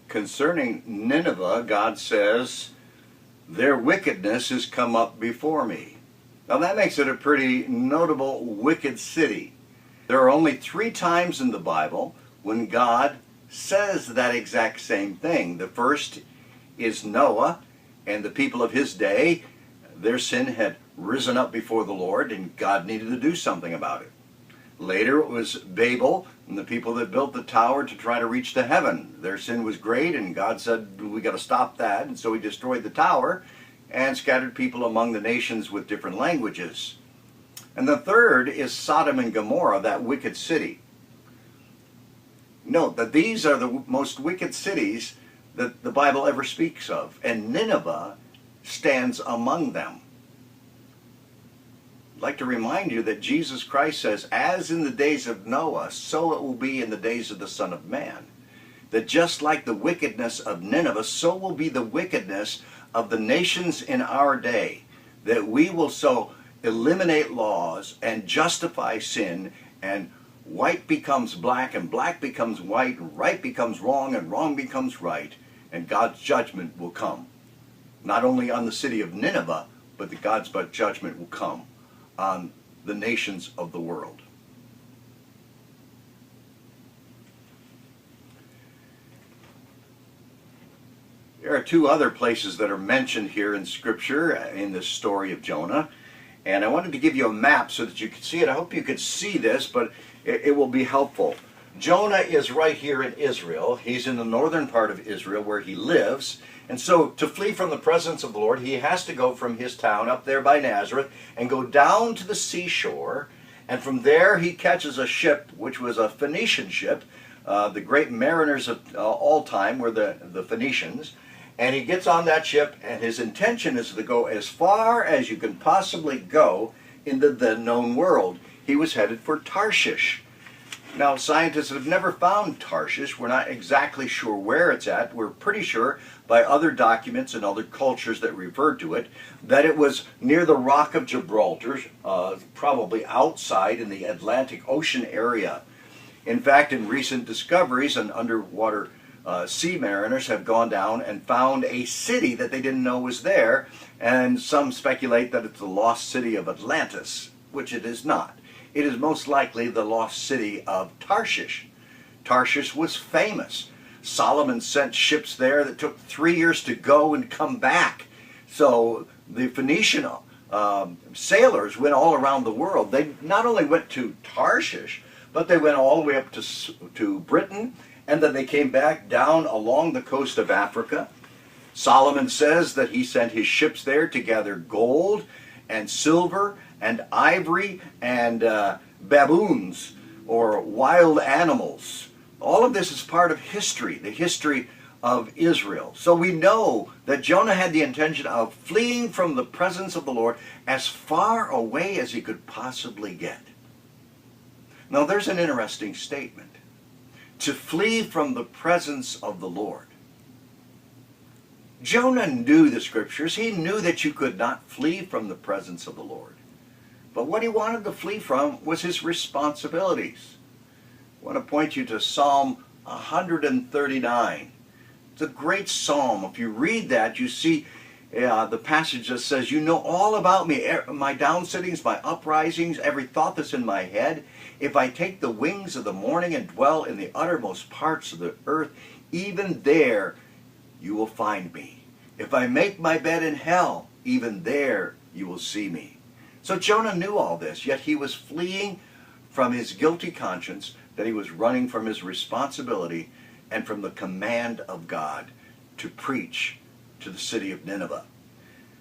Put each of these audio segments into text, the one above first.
concerning Nineveh, God says, their wickedness has come up before me. Now that makes it a pretty notable wicked city. There are only 3 times in the Bible when God says that exact same thing. The first is Noah and the people of his day. Their sin had risen up before the Lord and God needed to do something about it. Later it was Babel and the people that built the tower to try to reach to heaven. Their sin was great and God said, we got to stop that, and so he destroyed the tower and scattered people among the nations with different languages. And the third is Sodom and Gomorrah, that wicked city. Note that these are the most wicked cities that the Bible ever speaks of, and Nineveh stands among them. I'd like to remind you that Jesus Christ says, as in the days of Noah, so it will be in the days of the Son of Man. That just like the wickedness of Nineveh, so will be the wickedness of the nations in our day. That we will so eliminate laws and justify sin, and white becomes black and black becomes white, and right becomes wrong and wrong becomes right, and God's judgment will come. Not only on the city of Nineveh, but that God's judgment will come on the nations of the world. There are 2 other places that are mentioned here in Scripture in this story of Jonah. And I wanted to give you a map so that you could see it. I hope you could see this, but it will be helpful. Jonah is right here in Israel. He's in the northern part of Israel where he lives. And so to flee from the presence of the Lord, he has to go from his town up there by Nazareth and go down to the seashore. And from there he catches a ship, which was a Phoenician ship. The great mariners of all time were the Phoenicians. And he gets on that ship, and his intention is to go as far as you can possibly go in the then known world. He was headed for Tarshish. Now, scientists have never found Tarshish. We're not exactly sure where it's at. We're pretty sure by other documents and other cultures that refer to it that it was near the Rock of Gibraltar, probably outside in the Atlantic Ocean area. In fact, in recent discoveries, an underwater sea mariners have gone down and found a city that they didn't know was there, and some speculate that it's the lost city of Atlantis, which it is not. It is most likely the lost city of Tarshish. Tarshish was famous. Solomon sent ships there that took 3 years to go and come back. So the Phoenician sailors went all around the world. They not only went to Tarshish, but they went all the way up to Britain, and then they came back down along the coast of Africa. Solomon says that he sent his ships there to gather gold and silver and ivory and baboons, or wild animals. All of this is part of history, the history of Israel. So we know that Jonah had the intention of fleeing from the presence of the Lord as far away as he could possibly get. Now there's an interesting statement. To flee from the presence of the Lord. Jonah knew the Scriptures. He knew that you could not flee from the presence of the Lord. But what he wanted to flee from was his responsibilities. I want to point you to Psalm 139. It's a great psalm. If you read that, you see the passage that says, you know all about me, my downsittings, my uprisings, every thought that's in my head. If I take the wings of the morning and dwell in the uttermost parts of the earth, even there you will find me. If I make my bed in hell, even there you will see me. So Jonah knew all this, yet he was fleeing from his guilty conscience, that he was running from his responsibility and from the command of God to preach to the city of Nineveh.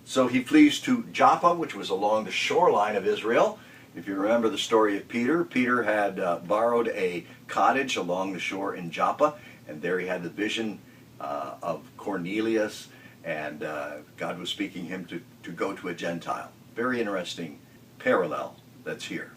So he flees to Joppa, which was along the shoreline of Israel. If you remember the story of Peter, Peter had borrowed a cottage along the shore in Joppa, and there he had the vision of Cornelius, and God was speaking him to go to a Gentile. Very interesting parallel that's here.